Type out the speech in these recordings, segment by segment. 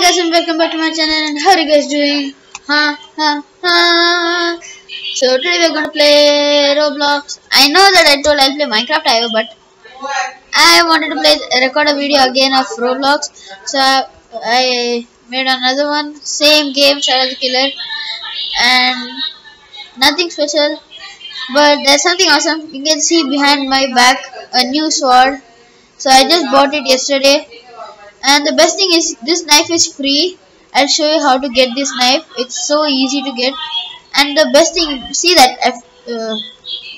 guys and welcome back to my channel, and how are you guys doing? So today we're gonna play Roblox. I know that I told I'll play Minecraft IO, but I wanted to record a video again of Roblox. So I made another one, same game, Shadow the Killer, and nothing special. But there's something awesome. You can see behind my back a new sword. So I just bought it yesterday. And the best thing is this knife is free. I'll show you how to get this knife. It's so easy to get. And the best thing, see that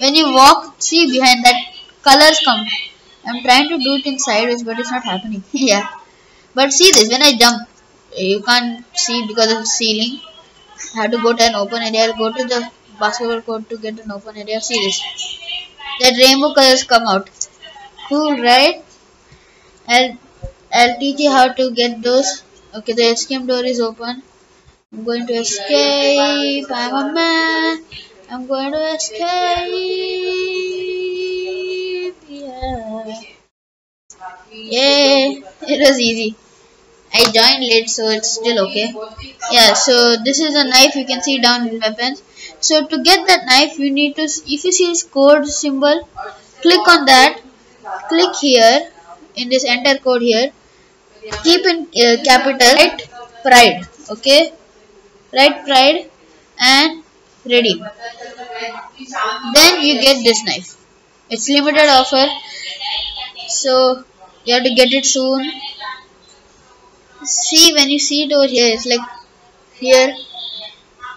when you walk, see behind that colors come. I'm trying to do it in sideways, but it's not happening. Yeah. But see this, when I jump, you can't see because of the ceiling. I have to go to an open area. I'll go to the basketball court to get an open area. See this. That rainbow colors come out. Cool, right? I'll teach you how to get those. Okay, the escape door is open. I'm going to escape. I'm a man. I'm going to escape. Yeah. Yeah. It was easy. I joined late, so it's still okay. Yeah, so this is a knife. You can see down in weapons. So to get that knife, you need to, if you see this code symbol, click on that. Click here in this enter code here. Keep in capital, write pride, okay, write pride and ready. Then you get this knife. It's limited offer, so you have to get it soon. See, when you see it over here, it's like here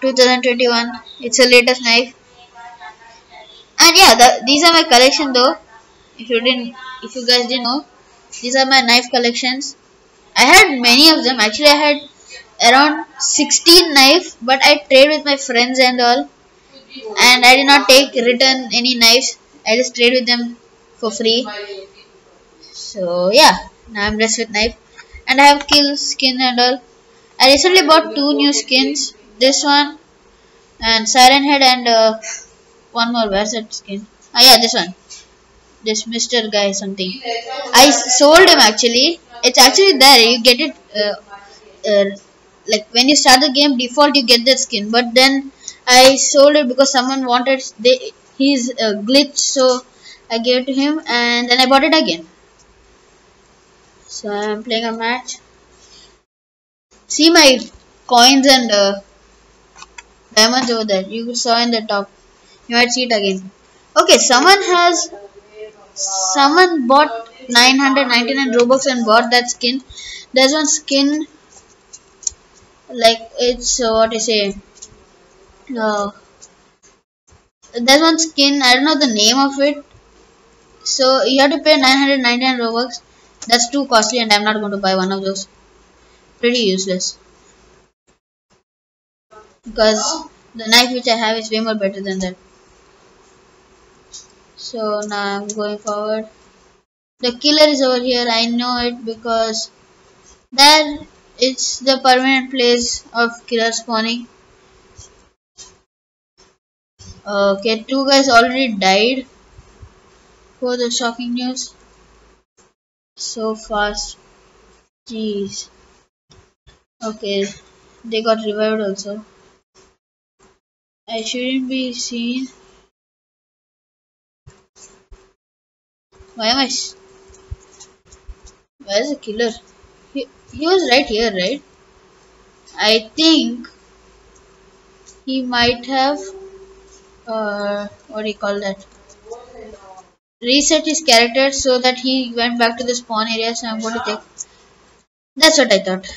2021. It's a latest knife. And yeah, these are my collection though. If you guys didn't know, these are my knife collections. I had many of them. Actually, I had around 16 knives, but I trade with my friends and all, and I did not return any knives. I just trade with them for free. So yeah, now I'm blessed with knife, and I have kill skin and all. I recently bought 2 new skins. This one and Siren Head, and one more. Where's that skin? Ah yeah, this one. This Mr. guy something. I sold him actually. It's actually there. You get it. Like when you start the game, default you get that skin, but then I sold it because someone wanted he's glitched, so I gave it to him, and then I bought it again. So I'm playing a match. See my coins and diamonds over there. You saw in the top. You might see it again. Okay, someone bought 999 Robux and bought that skin. There's one skin, like it's what you say. There's one skin. I don't know the name of it. So you have to pay 999 Robux. That's too costly, and I'm not going to buy one of those. Pretty useless. Because the knife which I have is way more better than that. So now I'm going forward. The killer is over here. I know it because there it's the permanent place of killer spawning. Okay, 2 guys already died. For the shocking news. So fast. Jeez. Okay, they got revived also. I shouldn't be seen. Why am I? Where's the killer? He was right here, right? I think he might have what do you call that? Reset his character so that he went back to the spawn area. So I'm going to take. That's what I thought.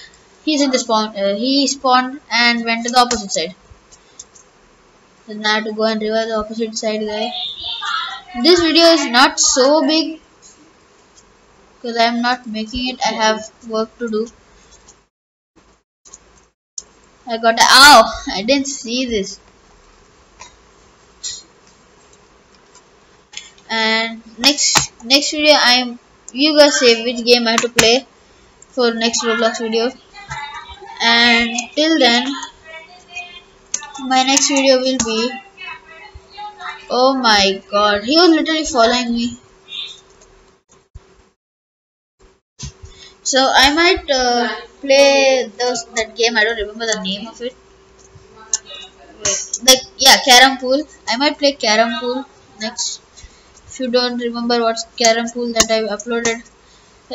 He's in the spawn. He spawned and went to the opposite side. So now I have to go and revive the opposite side guy. This video is not so big because I am not making it. I have work to do. I got a ow! I didn't see this. And next video, you guys say which game I have to play for next Roblox video. And till then, my next video will be. Oh my god, he was literally following me. So I might play that game. I don't remember the name of it. Wait, like yeah, Carom Pool. I might play Carom Pool next. If you don't remember what's Carom Pool that I uploaded,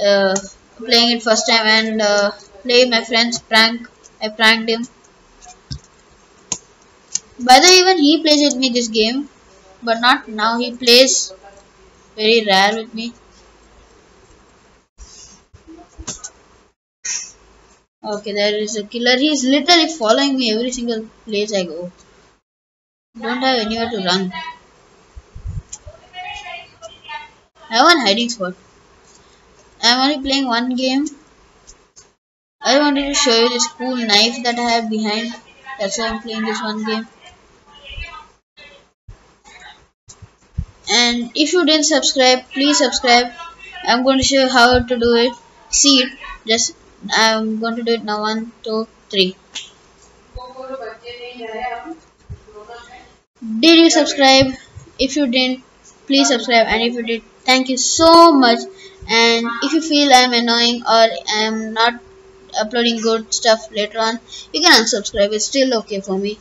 uh, playing it first time and playing my friend's prank. I pranked him. By the way, even he plays with me this game, but not now. He plays very rare with me. Okay, there is a killer. He's literally following me every single place I go. Don't have anywhere to run. I have one hiding spot. I'm only playing one game. I wanted to show you this cool knife that I have behind. That's why I'm playing this one game. And if you didn't subscribe, please subscribe. I'm going to show you how to do it. See it. Just I'm going to do it now. 1, 2, 3. Did you subscribe? If you didn't, please subscribe. And if you did, thank you so much. And if you feel I'm annoying or I'm not uploading good stuff later on, you can unsubscribe. It's still okay for me.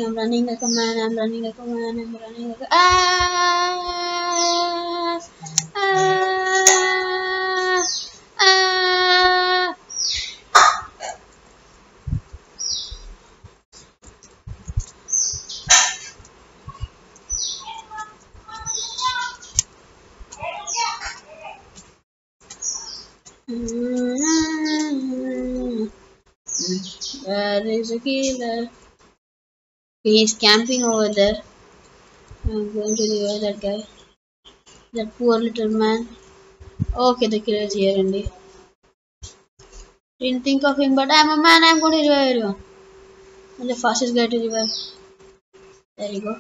I'm running like a man, I'm running like a man, I'm running like a Where is a killer? He's camping over there. I'm going to revive that guy. That poor little man. Okay, the killer is here only. Didn't think of him, but I'm a man, I'm going to revive everyone. I'm the fastest guy to revive. There you go.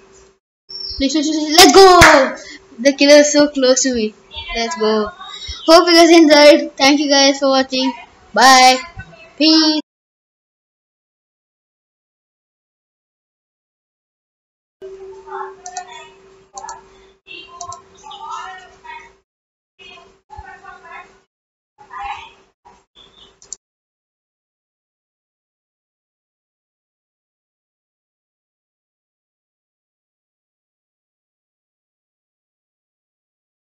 Please, let's go! The killer is so close to me. Let's go. Hope you guys enjoyed. Thank you guys for watching. Bye. Peace.